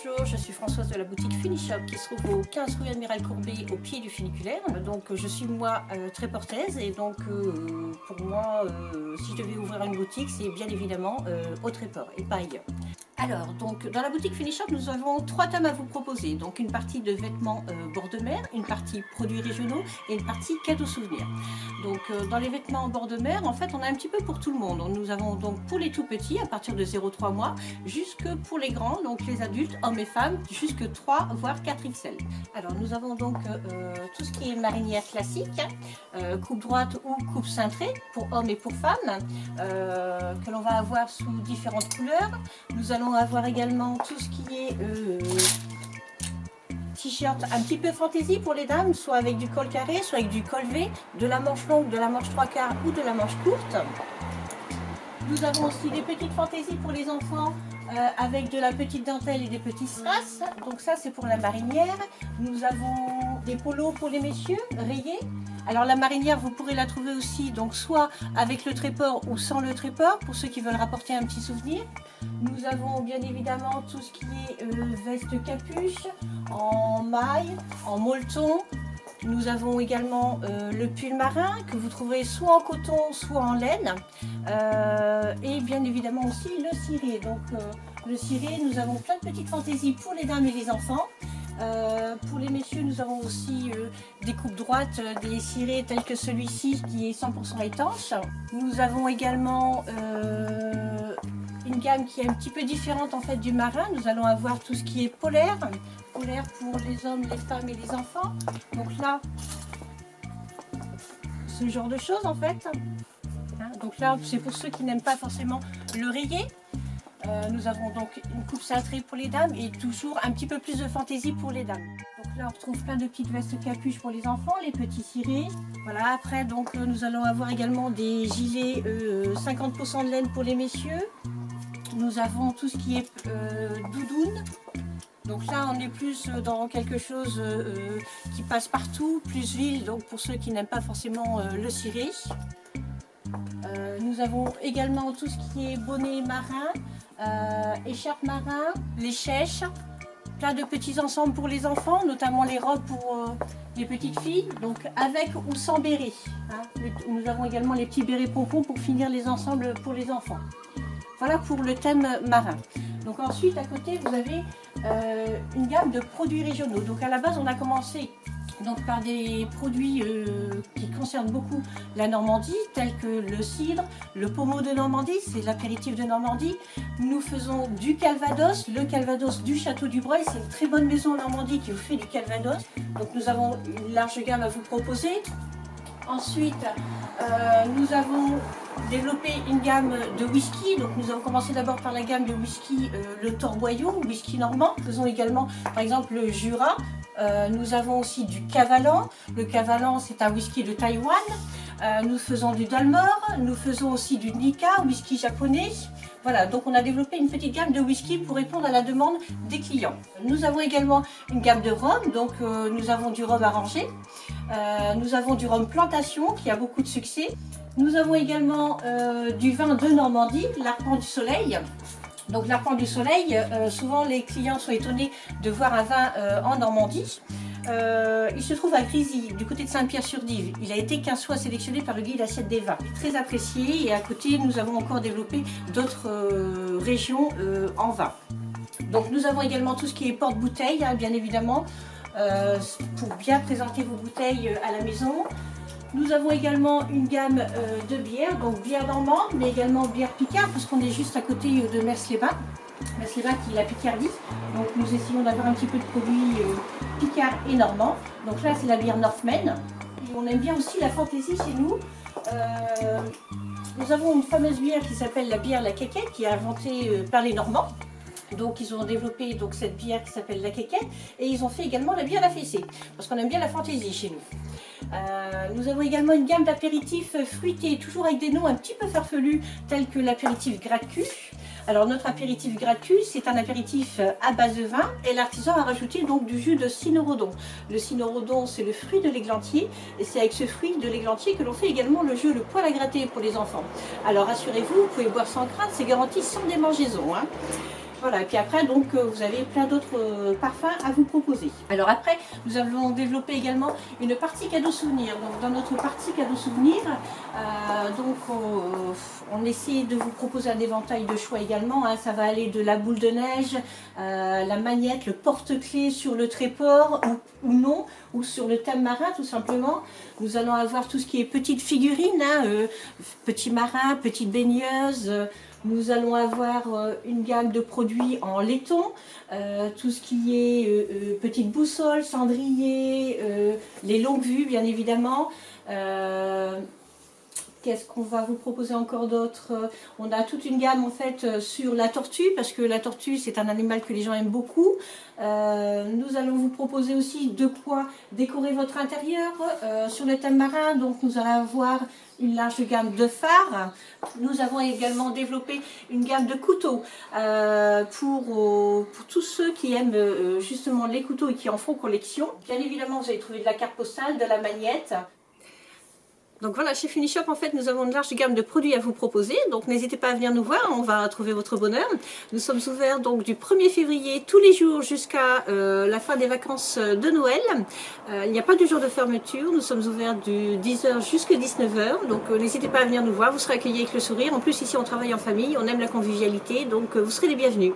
Bonjour, je suis Françoise de la boutique Finishop qui se trouve au 15 rue Amiral Courbet au pied du funiculaire. Donc je suis moi très portaise et donc pour moi si je devais ouvrir une boutique c'est bien évidemment au Tréport et pas ailleurs. Alors donc dans la boutique Finishop nous avons 3 thèmes à vous proposer. Donc une partie de vêtements bord de mer, une partie produits régionaux et une partie cadeaux souvenirs. Donc dans les vêtements en bord de mer en fait on a un petit peu pour tout le monde. Nous avons donc pour les tout petits à partir de 0,3 mois jusque pour les grands, donc les adultes, hommes et femmes, jusque 3 voire 4 XL. Alors nous avons donc tout ce qui est marinière classique, coupe droite ou coupe cintrée pour hommes et pour femmes, que l'on va avoir sous différentes couleurs. Nous allons avoir également tout ce qui est t-shirt un petit peu fantaisie pour les dames, soit avec du col carré, soit avec du col V, de la manche longue, de la manche 3/4 ou de la manche courte. Nous avons aussi des petites fantaisies pour les enfants avec de la petite dentelle et des petits strass. Donc ça c'est pour la marinière. Nous avons des polos pour les messieurs rayés. Alors la marinière vous pourrez la trouver aussi donc soit avec le tréport ou sans le tréport pour ceux qui veulent rapporter un petit souvenir. Nous avons bien évidemment tout ce qui est veste capuche en maille, en molleton. Nous avons également le pull marin que vous trouverez soit en coton soit en laine et bien évidemment aussi le ciré. Donc le ciré, nous avons plein de petites fantaisies pour les dames et les enfants. Pour les messieurs, nous avons aussi des coupes droites, des cirés tels que celui-ci qui est 100% étanche. Nous avons également une gamme qui est un petit peu différente en fait du marin. Nous allons avoir tout ce qui est polaire pour les hommes, les femmes et les enfants. Donc là, ce genre de choses en fait. Donc là, c'est pour ceux qui n'aiment pas forcément le rayé. Nous avons donc une coupe cintrée pour les dames et toujours un petit peu plus de fantaisie pour les dames. Donc là on retrouve plein de petites vestes capuches pour les enfants, les petits cirés. Voilà, après donc nous allons avoir également des gilets 50% de laine pour les messieurs. Nous avons tout ce qui est doudoune. Donc là on est plus dans quelque chose qui passe partout, plus ville, donc pour ceux qui n'aiment pas forcément le ciré. Nous avons également tout ce qui est bonnet marin, écharpe marin, les chèches, plein de petits ensembles pour les enfants, notamment les robes pour les petites filles, donc avec ou sans béret. Nous avons également les petits bérets pompons pour finir les ensembles pour les enfants. Voilà pour le thème marin. Donc ensuite à côté vous avez une gamme de produits régionaux. Donc à la base on a commencé donc par des produits qui concernent beaucoup la Normandie, tels que le cidre, le pommeau de Normandie, c'est l'apéritif de Normandie. Nous faisons du Calvados, le Calvados du Château du Breuil, c'est une très bonne maison en Normandie qui vous fait du Calvados. Donc nous avons une large gamme à vous proposer. Ensuite, nous avons développé une gamme de whisky. Donc nous avons commencé d'abord par la gamme de whisky, le Torboyau, whisky normand. Nous faisons également par exemple le Jura. Nous avons aussi du Cavalan. Le Cavalan c'est un whisky de Taïwan. Nous faisons du Dalmor. Nous faisons aussi du Nikka, whisky japonais. Voilà, donc on a développé une petite gamme de whisky pour répondre à la demande des clients. Nous avons également une gamme de rhum, donc nous avons du rhum arrangé. Nous avons du rhum plantation qui a beaucoup de succès. Nous avons également du vin de Normandie, l'Arpent du Soleil. Donc l'Arpent du Soleil, souvent les clients sont étonnés de voir un vin en Normandie. Il se trouve à Grésy, du côté de Saint-Pierre-sur-Dive. Il a été 15 fois sélectionné par le guide Assiette des vins. Très apprécié et à côté nous avons encore développé d'autres régions en vin. Donc nous avons également tout ce qui est porte-bouteille, bien évidemment, pour bien présenter vos bouteilles à la maison. Nous avons également une gamme de bières, donc bière normande, mais également bière Picard, parce qu'on est juste à côté de Mers-les-Bains. Mers-les-Bains qui est la Picardie, donc nous essayons d'avoir un petit peu de produits Picard et normand. Donc là c'est la bière Northman. Et on aime bien aussi la fantaisie chez nous. Nous avons une fameuse bière qui s'appelle la bière La Quéquette, qui est inventée par les Normands. Donc ils ont développé donc, cette bière qui s'appelle la Quéquette et ils ont fait également la bière La Fessée, parce qu'on aime bien la fantaisie chez nous. Nous avons également une gamme d'apéritifs fruités, toujours avec des noms un petit peu farfelus, tels que l'apéritif Gratte-Cul. Alors notre apéritif Gratte-Cul, c'est un apéritif à base de vin et l'artisan a rajouté donc du jus de cynorrhodon. Le cynorrhodon, c'est le fruit de l'églantier et c'est avec ce fruit de l'églantier que l'on fait également le jeu le poil à gratter pour les enfants. Alors rassurez-vous, vous pouvez boire sans crainte, c'est garanti sans démangeaison. Voilà, et puis après, donc, vous avez plein d'autres parfums à vous proposer. Alors après, nous avons développé également une partie cadeau souvenir. Donc dans notre partie cadeau souvenir, on essaie de vous proposer un éventail de choix également. Hein. Ça va aller de la boule de neige, la magnette, le porte-clés sur le tréport ou non, ou sur le thème marin tout simplement. Nous allons avoir tout ce qui est petites figurines, hein, petits marins, petites baigneuses. Nous allons avoir une gamme de produits en laiton, tout ce qui est petites boussoles, cendriers, les longues vues bien évidemment. Qu'est-ce qu'on va vous proposer encore d'autre? On a toute une gamme en fait sur la tortue, parce que la tortue c'est un animal que les gens aiment beaucoup. Nous allons vous proposer aussi de quoi décorer votre intérieur sur le thème marin. Donc nous allons avoir une large gamme de fards. Nous avons également développé une gamme de couteaux pour tous ceux qui aiment justement les couteaux et qui en font collection. Bien évidemment, vous allez trouver de la carte postale, de la magnette. Donc voilà, chez Funishop, en fait, nous avons une large gamme de produits à vous proposer. Donc n'hésitez pas à venir nous voir, on va trouver votre bonheur. Nous sommes ouverts donc du 1er février tous les jours jusqu'à la fin des vacances de Noël. Il n'y a pas de jour de fermeture, nous sommes ouverts du 10h jusqu'à 19h. Donc n'hésitez pas à venir nous voir, vous serez accueillis avec le sourire. En plus, ici, on travaille en famille, on aime la convivialité, donc vous serez les bienvenus.